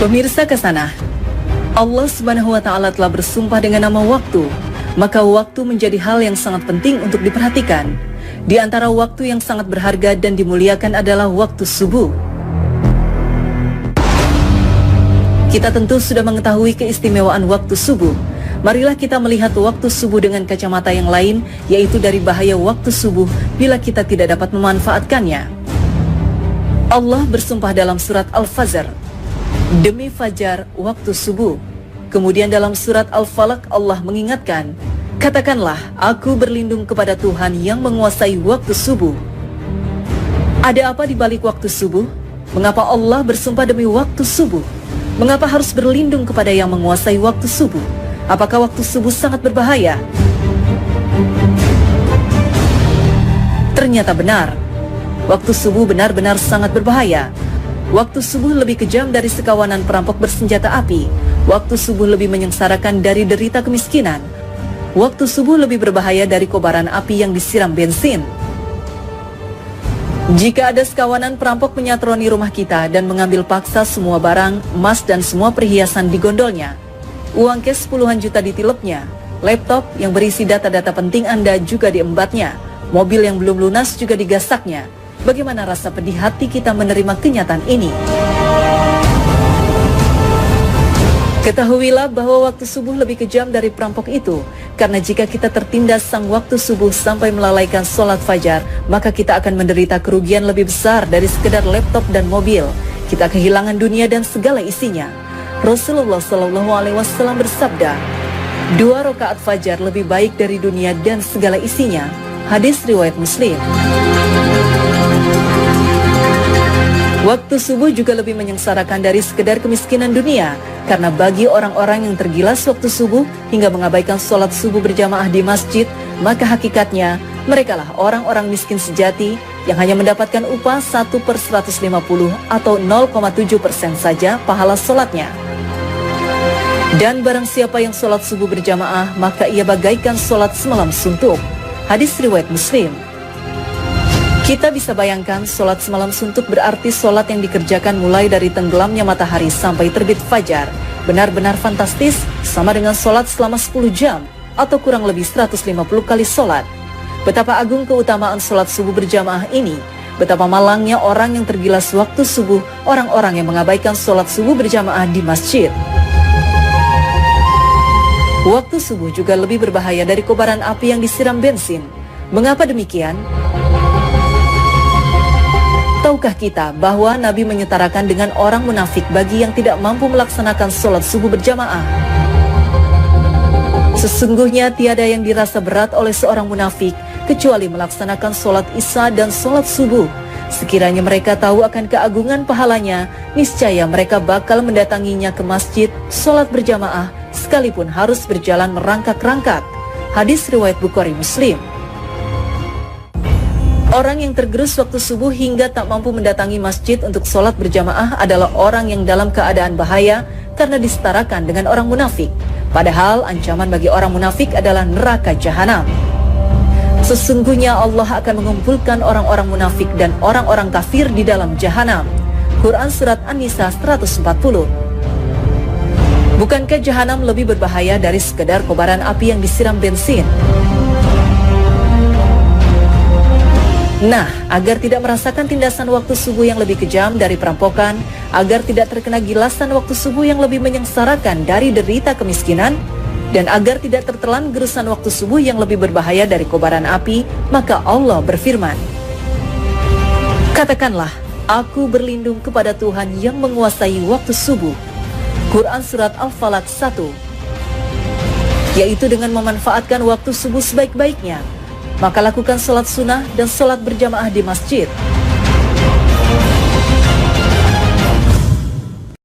Pemirsa Kasanah, Allah Subhanahu wa Ta'ala telah bersumpah dengan nama waktu, maka waktu menjadi hal yang sangat penting untuk diperhatikan. Di antara waktu yang sangat berharga dan dimuliakan adalah waktu subuh. Kita tentu sudah mengetahui keistimewaan waktu subuh. Marilah kita melihat waktu subuh dengan kacamata yang lain, yaitu dari bahaya waktu subuh bila kita tidak dapat memanfaatkannya. Allah bersumpah dalam surat Al-Fajr, demi fajar waktu subuh. Kemudian dalam surat Al-Falaq Allah mengingatkan, katakanlah aku berlindung kepada Tuhan yang menguasai waktu subuh. Ada apa di balik waktu subuh? Mengapa Allah bersumpah demi waktu subuh? Mengapa harus berlindung kepada yang menguasai waktu subuh? Apakah waktu subuh sangat berbahaya? Ternyata benar. Waktu subuh benar-benar sangat berbahaya. Waktu subuh lebih kejam dari sekawanan perampok bersenjata api. Waktu subuh lebih menyengsarakan dari derita kemiskinan. Waktu subuh lebih berbahaya dari kobaran api yang disiram bensin. Jika ada sekawanan perampok menyatroni rumah kita dan mengambil paksa semua barang, emas dan semua perhiasan di gondolnya, uang cash puluhan juta ditilepnya, laptop yang berisi data-data penting Anda juga diembatnya, mobil yang belum lunas juga digasaknya, bagaimana rasa pedih hati kita menerima kenyataan ini? Ketahuilah bahwa waktu subuh lebih kejam dari perampok itu, karena jika kita tertindas sang waktu subuh sampai melalaikan sholat fajar, maka kita akan menderita kerugian lebih besar dari sekedar laptop dan mobil. Kita kehilangan dunia dan segala isinya. Rasulullah SAW bersabda, 2 rakaat fajar lebih baik dari dunia dan segala isinya. Hadis riwayat Muslim. Waktu subuh juga lebih menyengsarakan dari sekedar kemiskinan dunia, karena bagi orang-orang yang tergilas waktu subuh hingga mengabaikan sholat subuh berjamaah di masjid, maka hakikatnya merekalah orang-orang miskin sejati yang hanya mendapatkan upah 1/150 atau 0,7% saja pahala sholatnya. Dan barang siapa yang sholat subuh berjamaah, maka ia bagaikan sholat semalam suntuk. Hadis riwayat Muslim. Kita bisa bayangkan sholat semalam suntuk berarti sholat yang dikerjakan mulai dari tenggelamnya matahari sampai terbit fajar. Benar-benar fantastis, sama dengan sholat selama 10 jam atau kurang lebih 150 kali sholat. Betapa agung keutamaan sholat subuh berjamaah ini. Betapa malangnya orang yang tergilas waktu subuh, orang-orang yang mengabaikan sholat subuh berjamaah di masjid. Waktu subuh juga lebih berbahaya dari kobaran api yang disiram bensin. Mengapa demikian? Tahukah kita bahwa Nabi menyetarakan dengan orang munafik bagi yang tidak mampu melaksanakan sholat subuh berjamaah? Sesungguhnya tiada yang dirasa berat oleh seorang munafik kecuali melaksanakan sholat isya dan sholat subuh. Sekiranya mereka tahu akan keagungan pahalanya, niscaya mereka bakal mendatanginya ke masjid, sholat berjamaah, sekalipun harus berjalan merangkak-rangkak. Hadis riwayat Bukhari Muslim. Orang yang tergerus waktu subuh hingga tak mampu mendatangi masjid untuk sholat berjamaah adalah orang yang dalam keadaan bahaya karena disetarakan dengan orang munafik. Padahal ancaman bagi orang munafik adalah neraka jahanam. Sesungguhnya Allah akan mengumpulkan orang-orang munafik dan orang-orang kafir di dalam jahanam. Quran Surat An-Nisa 140. Bukankah jahanam lebih berbahaya dari sekedar kobaran api yang disiram bensin? Nah, agar tidak merasakan tindasan waktu subuh yang lebih kejam dari perampokan, agar tidak terkena gilasan waktu subuh yang lebih menyengsarakan dari derita kemiskinan, dan agar tidak tertelan gerusan waktu subuh yang lebih berbahaya dari kobaran api, maka Allah berfirman, katakanlah, aku berlindung kepada Tuhan yang menguasai waktu subuh. Quran Surat Al-Falaq 1. Yaitu dengan memanfaatkan waktu subuh sebaik-baiknya, maka lakukan sholat sunnah dan sholat berjamaah di masjid.